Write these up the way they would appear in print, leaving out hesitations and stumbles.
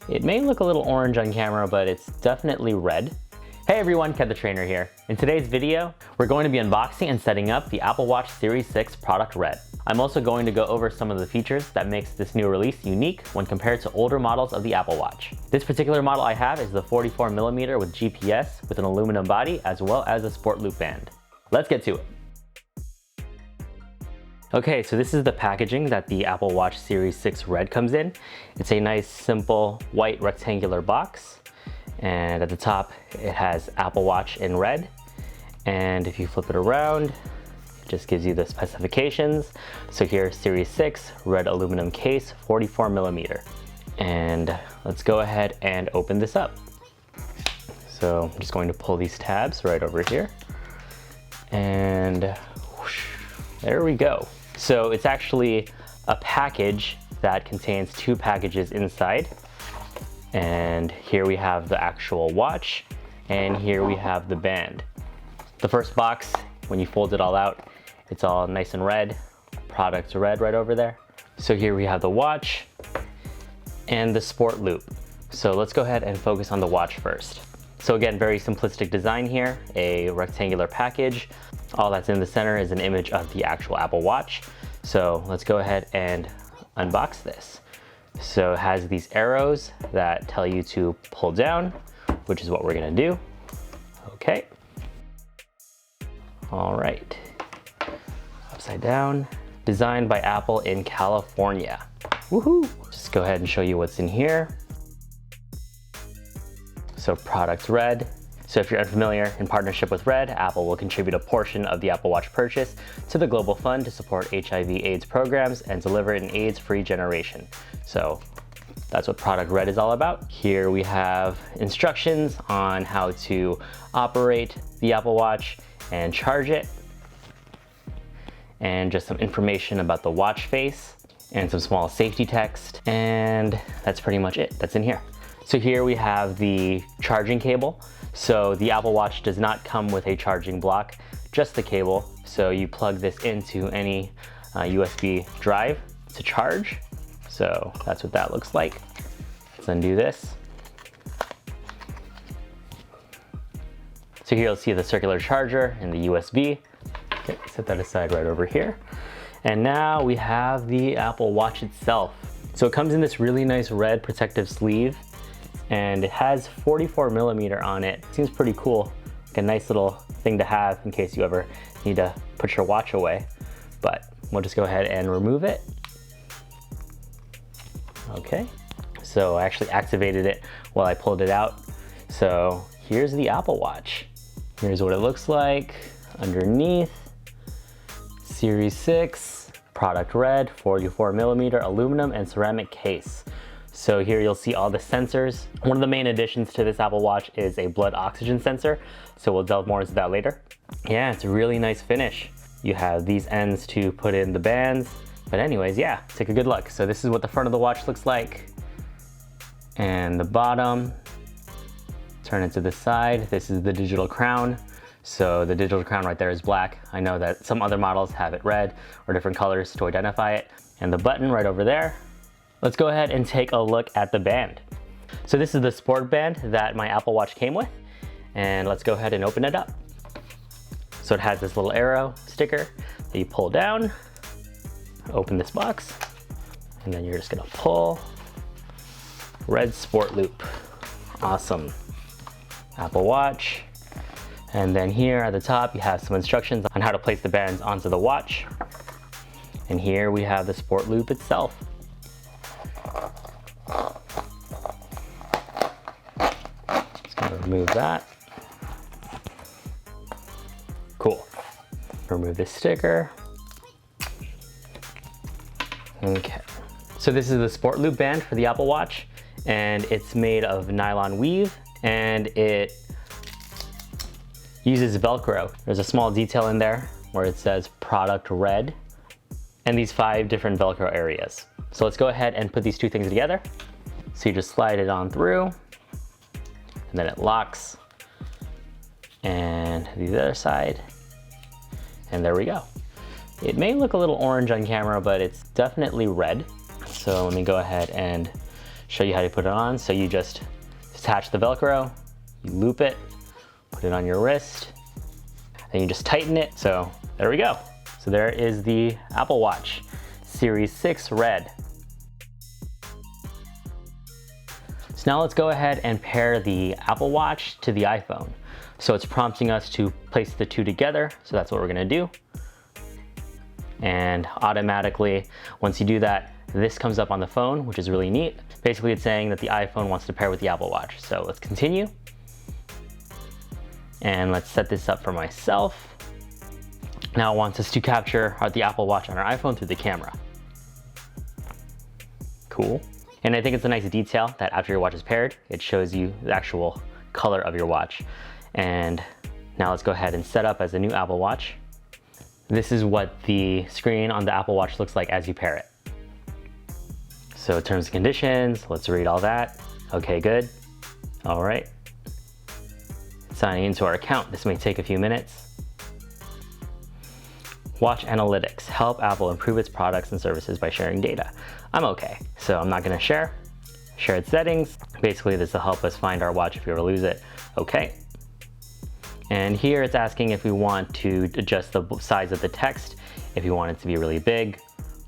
It may look a little orange on camera, but it's definitely red. Hey everyone, KevTheTrainer here. In today's video, we're going to be unboxing and setting up the Apple Watch Series 6 product Red. I'm also going to go over some of the features that makes this new release unique when compared to older models of the Apple Watch. This particular model I have is the 44mm with GPS with an aluminum body as well as a sport loop band. Let's get to it. Okay, so this is the packaging that the Apple Watch Series 6 Red comes in. It's a nice, simple, white rectangular box. And at the top, it has Apple Watch in red. And if you flip it around, it just gives you the specifications. So here, Series 6, red aluminum case, 44mm. And let's go ahead and open this up. So I'm just going to pull these tabs right over here. And whoosh, there we go. So it's actually a package that contains two packages inside. And here we have the actual watch, and here we have the band. The first box, when you fold it all out, it's all nice and red. Product's red right over there. So here we have the watch and the sport loop. So let's go ahead and focus on the watch first. So again, very simplistic design here, a rectangular package. All that's in the center is an image of the actual Apple Watch. So let's go ahead and unbox this. So it has these arrows that tell you to pull down, which is what we're gonna do. Okay. All right. Upside down. Designed by Apple in California. Woohoo! Just go ahead and show you what's in here. So product Red. So if you're unfamiliar, in partnership with Red, Apple will contribute a portion of the Apple Watch purchase to the Global Fund to support HIV/AIDS programs and deliver an AIDS-free generation. So that's what product Red is all about. Here we have instructions on how to operate the Apple Watch and charge it, and just some information about the watch face and some small safety text. And that's pretty much it that's in here. So here we have the charging cable. So the Apple Watch does not come with a charging block, just the cable. So you plug this into any USB drive to charge. So that's what that looks like. Let's undo this. So here you'll see the circular charger and the USB. Okay, set that aside right over here. And now we have the Apple Watch itself. So it comes in this really nice red protective sleeve, and it has 44mm on it. Seems pretty cool, like a nice little thing to have in case you ever need to put your watch away. But we'll just go ahead and remove it. Okay, so I actually activated it while I pulled it out. So here's the Apple Watch. Here's what it looks like underneath. Series 6, product Red, 44mm aluminum and ceramic case. So here you'll see all the sensors. One of the main additions to this Apple Watch is a blood oxygen sensor. So we'll delve more into that later. Yeah, it's a really nice finish. You have these ends to put in the bands. But anyways, yeah, take a good look. So this is what the front of the watch looks like. And the bottom, turn it to the side. This is the digital crown. So the digital crown right there is black. I know that some other models have it red or different colors to identify it. And the button right over there. Let's go ahead and take a look at the band. So this is the sport band that my Apple Watch came with. And let's go ahead and open it up. So it has this little arrow sticker that you pull down, open this box, and then you're just gonna pull. Red sport loop. Awesome. Apple Watch. And then here at the top, you have some instructions on how to place the bands onto the watch. And here we have the sport loop itself. Just gonna remove that. Cool. Remove this sticker. Okay. So this is the sport loop band for the Apple Watch, and it's made of nylon weave, and it uses Velcro. There's a small detail in there where it says product Red, and these 5 different Velcro areas. So let's go ahead and put these two things together. So you just slide it on through, and then it locks, and the other side, and there we go. It may look a little orange on camera, but it's definitely red. So let me go ahead and show you how to put it on. So you just attach the Velcro, you loop it, put it on your wrist, and you just tighten it. So there we go. So there is the Apple Watch Series 6 Red. So now let's go ahead and pair the Apple Watch to the iPhone. So it's prompting us to place the two together. So that's what we're gonna do. And automatically, once you do that, this comes up on the phone, which is really neat. Basically, it's saying that the iPhone wants to pair with the Apple Watch. So let's continue. And let's set this up for myself. Now it wants us to capture the Apple Watch on our iPhone through the camera. Cool. And I think it's a nice detail that after your watch is paired, it shows you the actual color of your watch. And now let's go ahead and set up as a new Apple Watch. This is what the screen on the Apple Watch looks like as you pair it. So terms and conditions, let's read all that. Okay, good. All right. Signing into our account. This may take a few minutes. Watch analytics. Help Apple improve its products and services by sharing data. I'm okay, so I'm not gonna share. Shared settings. Basically, this will help us find our watch if we ever lose it. Okay. And here it's asking if we want to adjust the size of the text, if you want it to be really big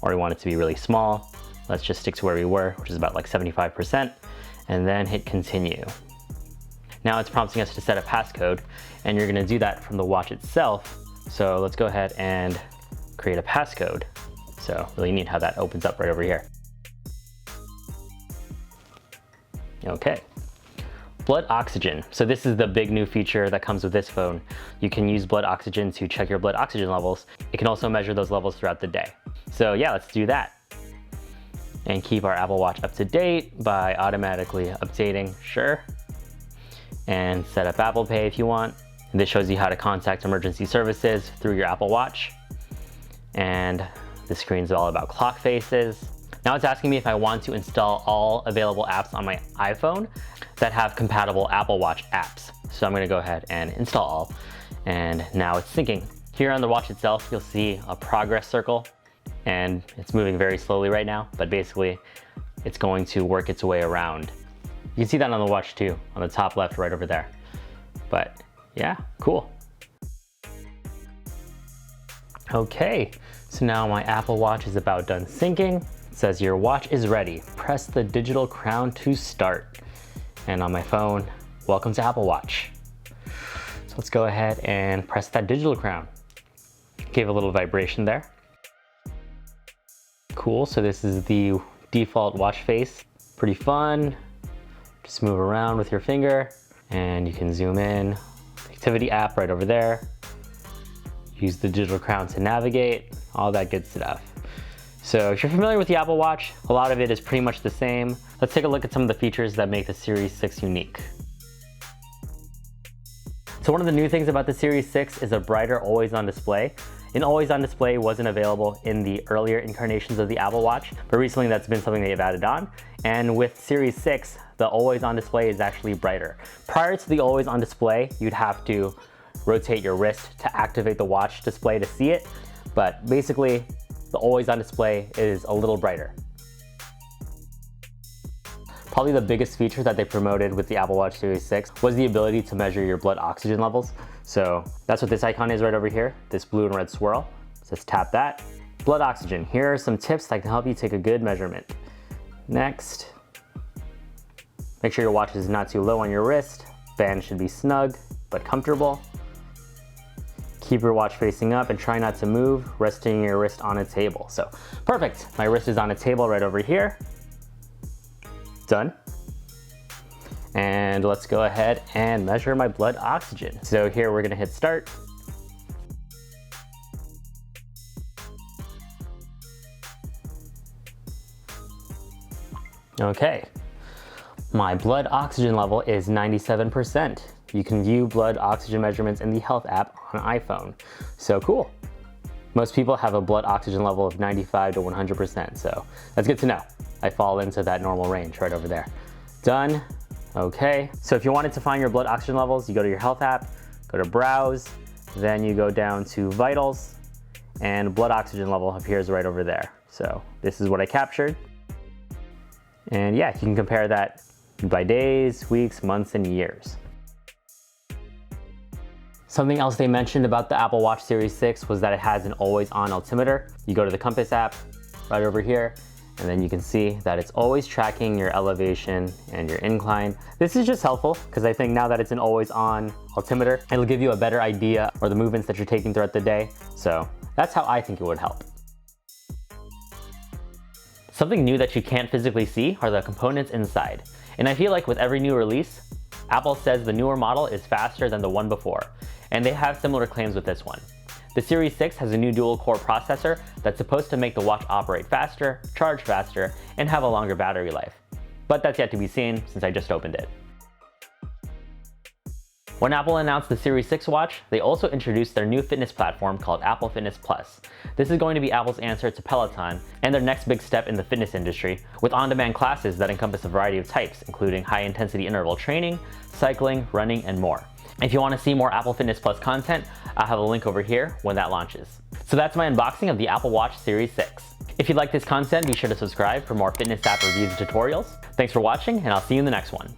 or you want it to be really small. Let's just stick to where we were, which is about like 75%, and then hit continue. Now it's prompting us to set a passcode, and you're gonna do that from the watch itself. So let's go ahead and create a passcode. So really neat how that opens up right over here. Okay. Blood oxygen. So this is the big new feature that comes with this phone. You can use blood oxygen to check your blood oxygen levels. It can also measure those levels throughout the day. So yeah, let's do that. And keep our Apple Watch up to date by automatically updating, sure. And set up Apple Pay if you want. And this shows you how to contact emergency services through your Apple Watch. And the screen's all about clock faces. Now it's asking me if I want to install all available apps on my iPhone that have compatible Apple Watch apps. So I'm gonna go ahead and install all. And now it's syncing. Here on the watch itself, you'll see a progress circle, and it's moving very slowly right now, but basically it's going to work its way around. You can see that on the watch too, on the top left right over there. But yeah, cool. Okay, so now my Apple Watch is about done syncing. It says your watch is ready. Press the digital crown to start. And on my phone, welcome to Apple Watch. So let's go ahead and press that digital crown. Gave a little vibration there. Cool, so this is the default watch face. Pretty fun. Just move around with your finger and you can zoom in. Activity app right over there. Use the digital crown to navigate, all that good stuff. So if you're familiar with the Apple Watch, a lot of it is pretty much the same. Let's take a look at some of the features that make the Series 6 unique. So one of the new things about the Series 6 is a brighter always-on display. An always-on display wasn't available in the earlier incarnations of the Apple Watch, but recently that's been something they've added on. And with Series 6, the always-on display is actually brighter. Prior to the always-on display, you'd have to rotate your wrist to activate the watch display to see it, but basically, the always-on display is a little brighter. Probably the biggest feature that they promoted with the Apple Watch Series 6 was the ability to measure your blood oxygen levels. So that's what this icon is right over here, this blue and red swirl. So let's tap that. Blood oxygen. Here are some tips that can help you take a good measurement. Next, make sure your watch is not too low on your wrist. Band should be snug but comfortable. Keep your watch facing up and try not to move, resting your wrist on a table. So perfect, my wrist is on a table right over here. Done. And let's go ahead and measure my blood oxygen. So here we're gonna hit start. Okay, my blood oxygen level is 97%. You can view blood oxygen measurements in the Health app on iPhone. So cool. Most people have a blood oxygen level of 95 to 100%, so that's good to know. I fall into that normal range right over there. Done. Okay, so if you wanted to find your blood oxygen levels, you go to your Health app, go to Browse, then you go down to Vitals, and blood oxygen level appears right over there. So this is what I captured. And yeah, you can compare that by days, weeks, months, and years. Something else they mentioned about the Apple Watch Series 6 was that it has an always-on altimeter. You go to the compass app right over here, and then you can see that it's always tracking your elevation and your incline. This is just helpful because I think now that it's an always-on altimeter, it'll give you a better idea of the movements that you're taking throughout the day. So that's how I think it would help. Something new that you can't physically see are the components inside. And I feel like with every new release, Apple says the newer model is faster than the one before, and they have similar claims with this one. The Series 6 has a new dual-core processor that's supposed to make the watch operate faster, charge faster, and have a longer battery life. But that's yet to be seen since I just opened it. When Apple announced the Series 6 watch, they also introduced their new fitness platform called Apple Fitness Plus. This is going to be Apple's answer to Peloton and their next big step in the fitness industry, with on-demand classes that encompass a variety of types, including high-intensity interval training, cycling, running, and more. If you want to see more Apple Fitness Plus content, I'll have a link over here when that launches. So that's my unboxing of the Apple Watch Series 6. If you like this content, be sure to subscribe for more fitness app reviews and tutorials. Thanks for watching, and I'll see you in the next one.